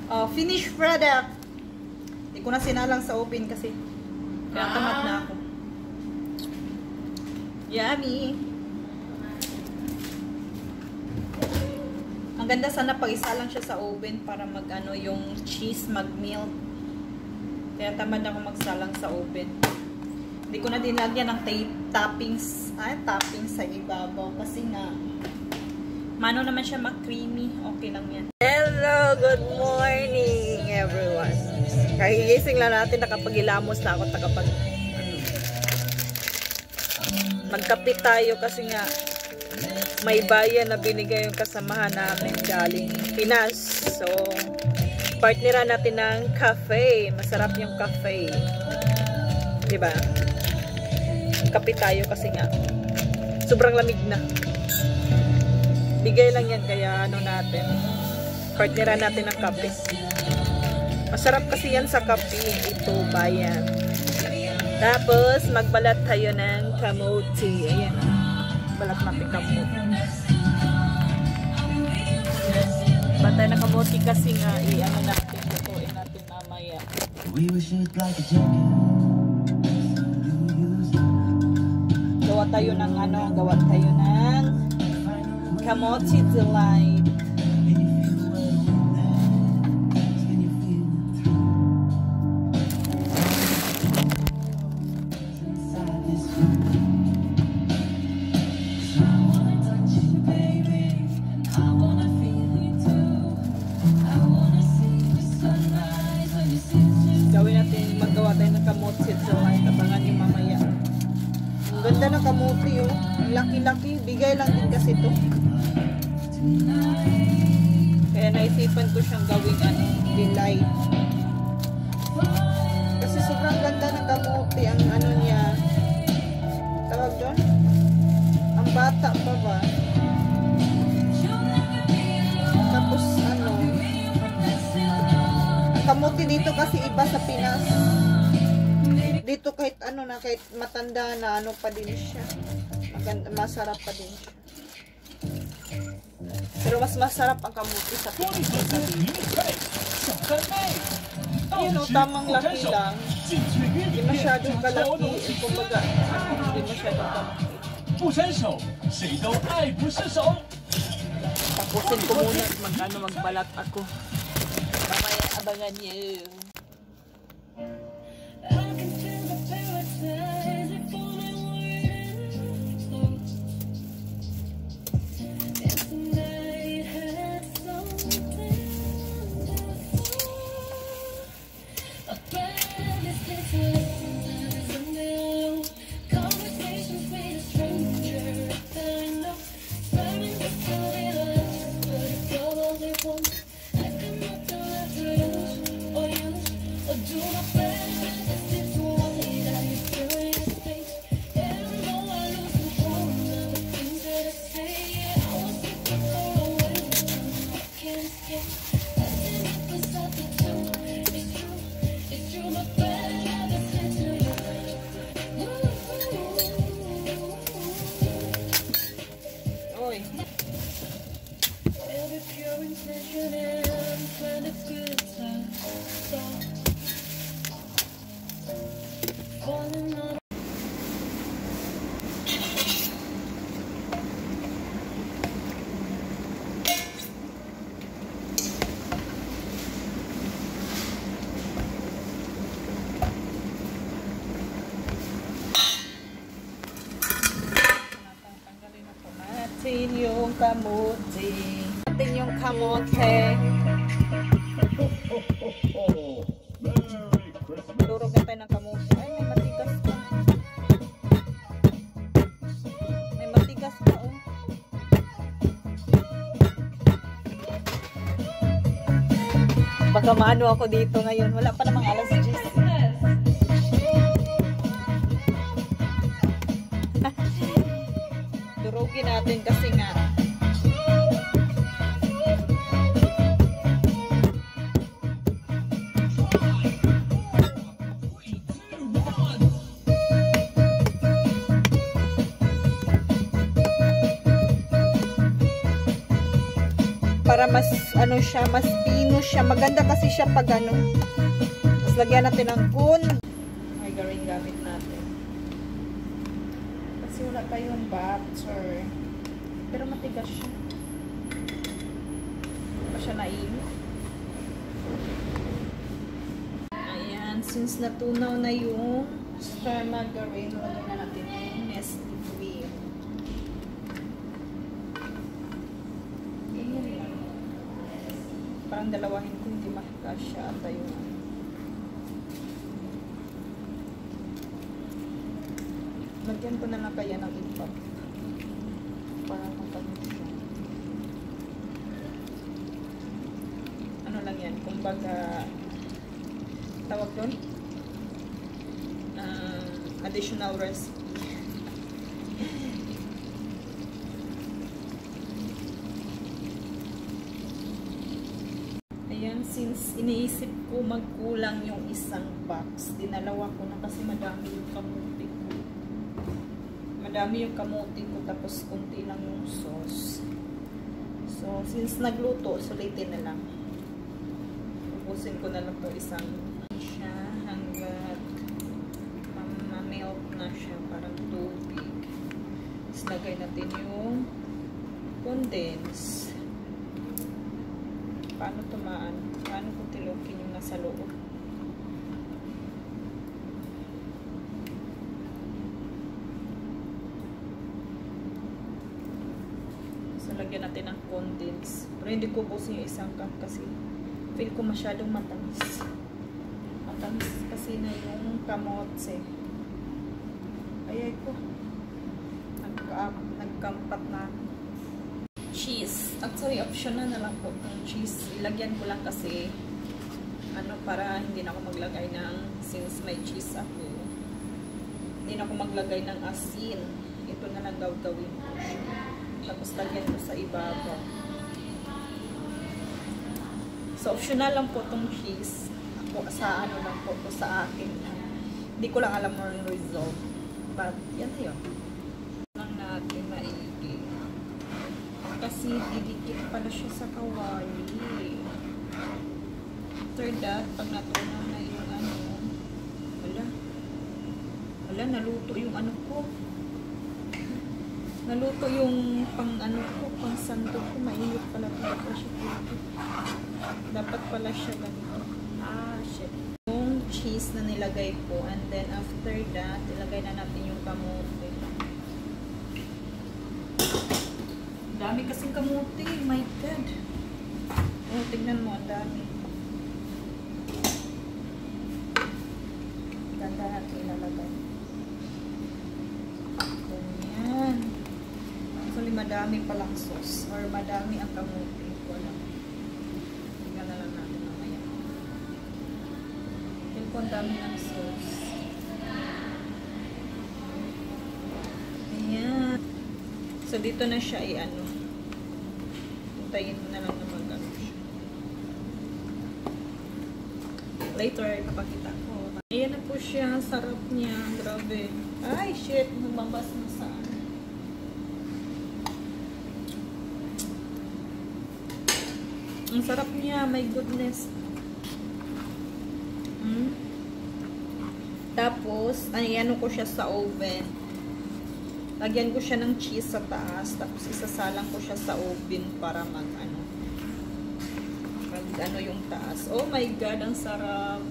Oh, finished product. Hindi ko na sinalang sa oven kasi kaya tamad na ako. Yummy. Ang ganda sana pag isa lang siya sa oven para mag-ano yung cheese mag-melt. Kaya tamad ako magsalang sa oven. Hindi ko na din lagyan ng toppings sa ibabaw kasi nga mano naman siya mag-creamy. Okay lang yan. Hello, good morning everyone. Kahigising lang natin, nakapag-ilamos na ako, magkapit tayo kasi nga may bayan na binigay yung kasamahan namin galing Pinas. So, partneran natin ng cafe. Masarap yung cafe. Diba? Kapit tayo kasi nga sobrang lamig na. Bigay lang yan kaya ano natin. Partneran natin ng kape. Masarap kasi yan sa kape. Ito bayan. Tapos magbalat tayo ng kamote. Ayan. Balat natin kamote. Batay na kamote kasi nga i-ano natin. Lutuin natin mamaya. Gawa tayo ng kamote delight. Magawa tayo ng kamote delight. Abangan yung mamaya. Ang ganda ng kamote oh. Ang laki-laki. Bigay lang din kasi ito. Kaya naisipan ko siyang gawing delight. Kasi sobrang ganda ng kamote. Ang ano niya. Tawag doon? Ang bata pa ba? Tapos ang kamote dito kasi iba sa Pinas. Dito kahit kahit matanda na pa din siya. Maganda, masarap pa din siya. Pero mas masarap ang kamote sa Pinas. Tamang laki lang. Hindi masyadong kalaki. Kumbaga, hindi masyadong kalaki. Tapusin ko muna at magbalat ako. Mamaya abangan niyo. Yung kamote. Natin yung kamote. Durugan tayo ng kamote. Ay, may matigas pa. May matigas pa, oh. Baka maano ako dito ngayon. Wala pa namang alas 10. Durugin natin kasi nga Para mas, ano siya, mas pino siya. Maganda kasi siya pag ano. Tapos lagyan natin ng margarine gamit natin. Kasi wala tayong butter. Pero matigas siya. Hindi pa siya nainit. Ayan, since natunaw na yung star margarine, lagyan na natin yung Nestle cream. Ganyan lang. Parang dalawahin ko, hindi makikasya at yung lagyan ko na lang kaya ng impact para matamis siya. Ano lang yan, kumbaga tawag doon additional recipe. Ayan, since iniisip ko magkulang yung isang box, dinalawa ko na kasi madami yung kamuti ko. Madami yung kamuti ko, tapos kunti lang yung sauce. So, since nagluto, sulitin na lang. Ubusin ko na lang to isang siya hanggat ma-melt na siya, parang tubig. Tapos lagay natin yung condense. Paano tumaan? Paano ko tilukin yung nasa loob? So, lagyan natin ng condense. Pero hindi ko ubusin yung isang cup kasi feel ko masyadong matamis. Matamis kasi na yung kamotse. Ayay ko. Nagkampat na. Cheese. Actually, optional na lang po itong cheese. Ilagyan ko lang kasi ano, para hindi na ako maglagay ng, since may cheese ako, hindi na ako maglagay ng asin. Ito na lang gawin ko. Tapos lagyan ko sa ibabaw. So, optional lang po itong cheese. Ako, sa ano lang po ito sa akin. Hindi ko lang alam mo yung result. But, yan na yun. Lang natin maigi. Kasi didikit pala siya sa kawali. After that, pag natunaw na yung ano, wala, naluto yung ano ko. Naluto yung pang ano ko, pang sandok ko. Mainit pala talaga siya. Dapat pala siya ganito. Ah, shit. Yung cheese na nilagay ko, and then after that, ilagay na natin yung kamote. Dami kasing kamote. My God. Oh, tignan mo, ang dami. Ganda natin ilalagay. Ganyan. Actually, madami palang sauce. Or madami ang kamote. Wala. Tignan na lang natin mamaya. Feel ko ang dami ng sauce. Ayan. So, dito na siya i-ano. Hintayin mo na lang na mag-ano siya. Later, ipapakita ko. Ayan na po siya. Sarap niya. Grabe. Ay, shit. Lumabas na saan. Ang sarap niya. My goodness. Tapos, ano ko siya sa oven. Lagyan ko siya ng cheese sa taas, tapos isasalang ko siya sa oven para mag ano yung taas. Oh my God, ang sarap.